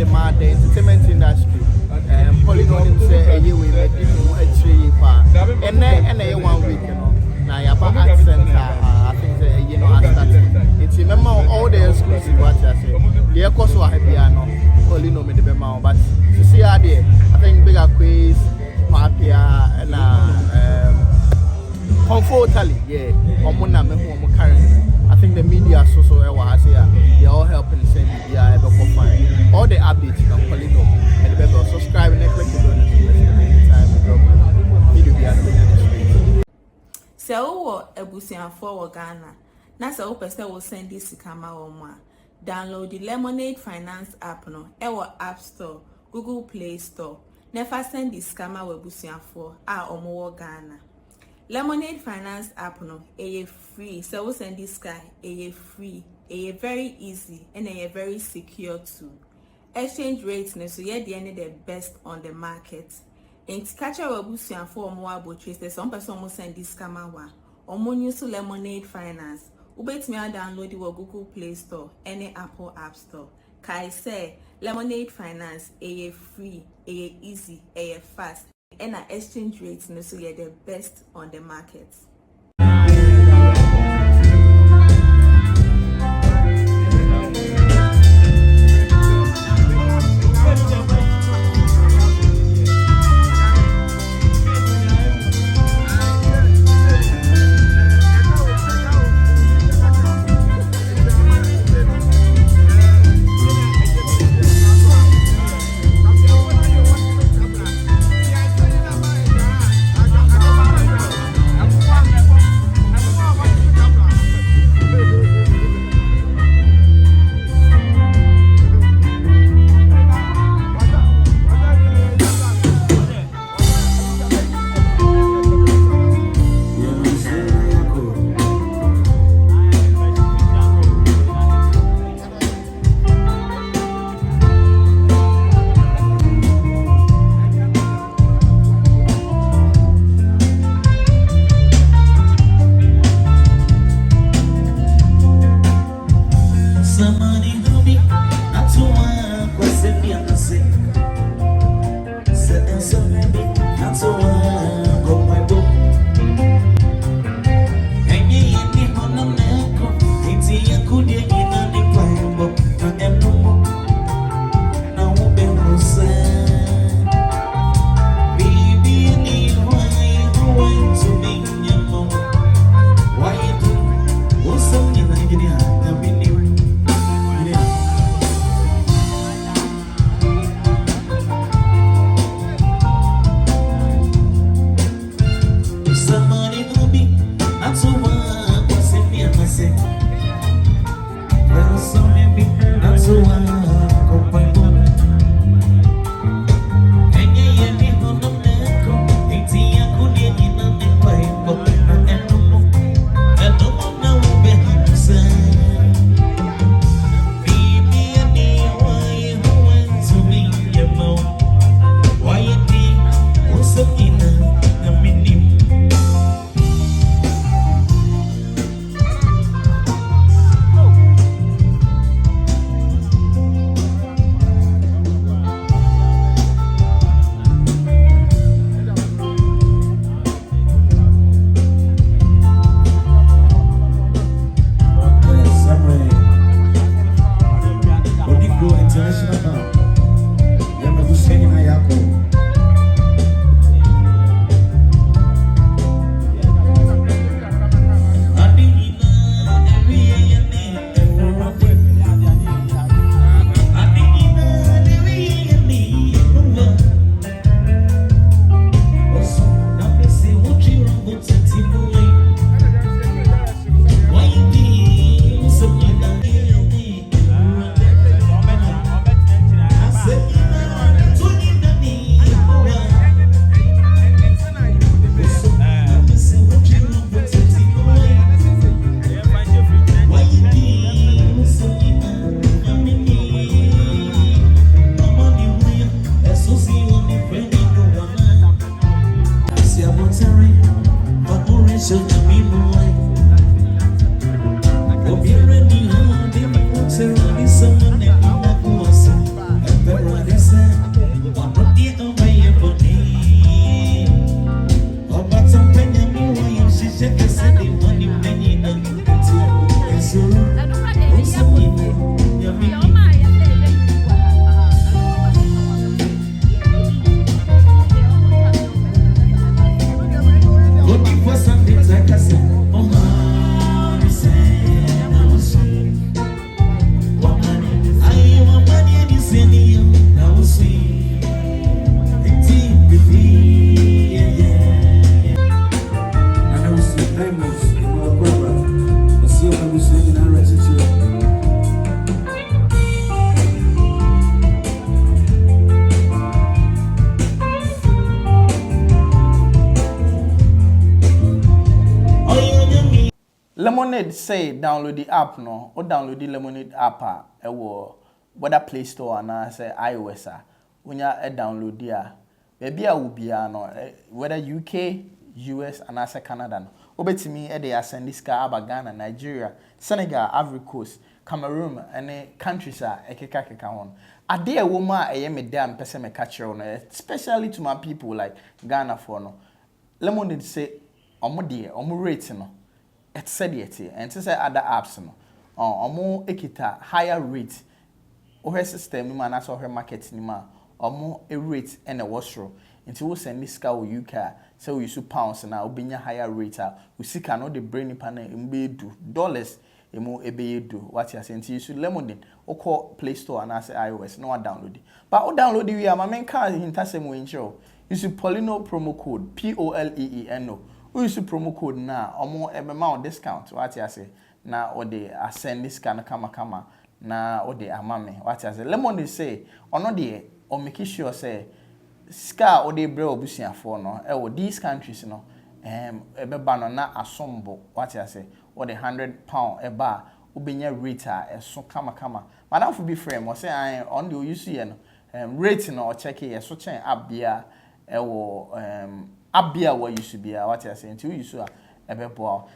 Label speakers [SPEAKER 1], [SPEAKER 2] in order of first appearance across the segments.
[SPEAKER 1] demand the entertainment industry. Polygon say a year we make a 3 pa. And then 1 week, you know. Now you have art center. I think you know I started. It's remember all the exclusive what I say. Yeah, course we have no. Only know me the bema, but to see how there. I think big Akwes, Quappiah, and Otale, yeah. Omuna me who currently. I think the media so I say they all helping the same media fine. All the updates you can follow and the subscribe and click the bell video.
[SPEAKER 2] So ebusian for Ghana. Na se opese will send this kama omwa. Download the Lemonade Finance app no. Ewo App Store, Google Play Store. Never send this scammer webusian for omo Ghana. Lemonade Finance app no, free. So we send this guy, free, very easy, and very secure too. Exchange rates no, so yeah, the best on the market. And catch our busian for more about trace. Some person will send this scammer wa. Omo use Lemonade Finance. Ubet me download the Google Play Store, any Apple App Store. Kai say Lemonade Finance, free, easy, fast. And our exchange rates no so you're the best on the market.
[SPEAKER 1] Lemonade say download the app no, or download the Lemonade app whether Play Store and say iOS when you download there. Maybe I will be no whether UK, US and as Canada no. Obetimi they send this car Ghana, Nigeria, Senegal, Ivory Coast, Cameroon and countries ekeka on. Ade a woman me damn person me catch on, especially to my people like Ghana for no. Lemonade say omo rate no. It said it and to say other apps no. Omo ekita higher rate. Ohe system ni ma na so ohe market ni ma. Omo a rate and a washroom. Until we send this car with UK, so we use pounds and I'll be a higher rate. We see cannot the brainy panel in do dollars. Emo ebe do what you are saying. You should Lemonade or call Play Store and I say iOS. No, I download it. But I download the way my main car in Tassimo in show. You should Polino promo code POLEENO. We use promo code now or more amount discount. What you say now or they are send this kind of kama now or they are mammy. What you say Lemonade say or not the or make sure say. Ska or they bro busia for no these countries no ebeba no na asombo what I say or the £100 eba ubenya rate so kama madam for be frame or say I on the use no rate no check it so check abia abia what you should be what I say until you so ebebo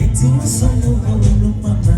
[SPEAKER 3] It's